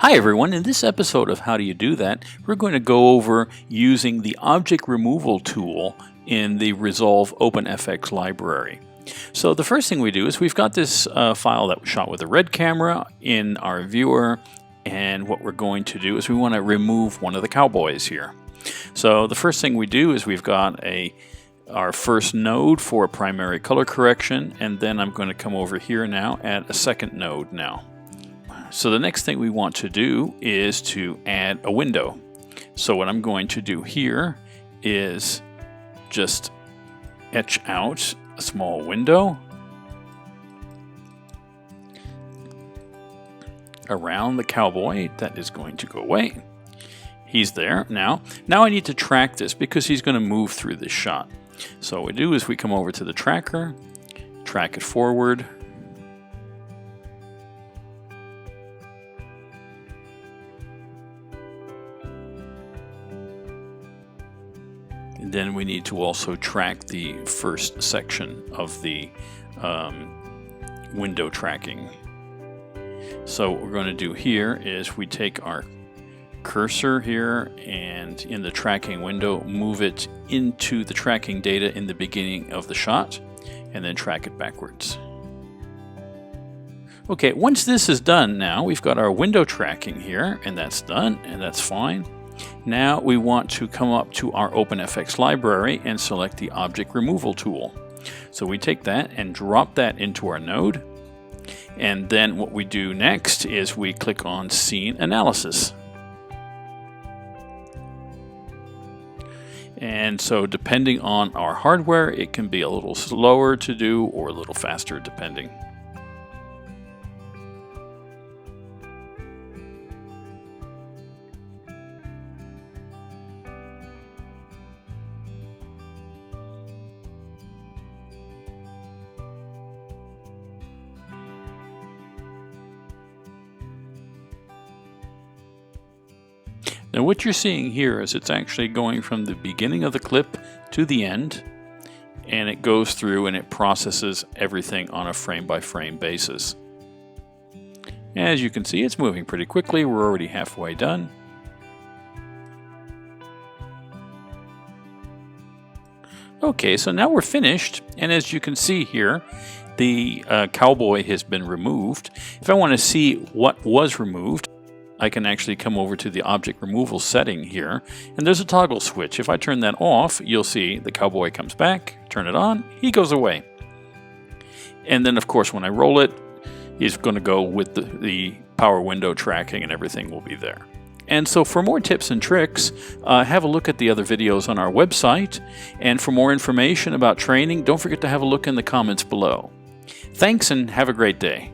Hi everyone, in this episode of How Do You Do That, we're going to go over using the object removal tool in the Resolve OpenFX library. So the first thing we do is we've got this file that was shot with a red camera in our viewer, and what we're going to do is we want to remove one of the cowboys here. So the first thing we do is we've got our first node for primary color correction, and then I'm going to come over here now, add a second node now. So the next thing we want to do is to add a window. So what I'm going to do here is just etch out a small window around the cowboy. That is going to go away. He's there now. Now I need to track this because he's going to move through this shot. So what we do is we come over to the tracker, track it forward. And then we need to also track the first section of the window tracking. So what we're going to do here is we take our cursor here and in the tracking window move it into the tracking data in the beginning of the shot and then track it backwards. Okay, once this is done now, we've got our window tracking here, and that's done, and that's fine. Now we want to come up to our OpenFX library and select the object removal tool. So we take that and drop that into our node. And then what we do next is we click on Scene Analysis. And so depending on our hardware, it can be a little slower to do or a little faster depending. Now what you're seeing here is it's actually going from the beginning of the clip to the end, and it goes through and it processes everything on a frame-by-frame basis. As you can see, it's moving pretty quickly. We're already halfway done. Okay, so now we're finished, and as you can see here, the cowboy has been removed. If I want to see what was removed, I can actually come over to the object removal setting here, and there's a toggle switch. If I turn that off, you'll see the cowboy comes back, turn it on, he goes away. And then of course when I roll it, he's going to go with the power window tracking and everything will be there. And so for more tips and tricks, have a look at the other videos on our website, and for more information about training, don't forget to have a look in the comments below. Thanks and have a great day.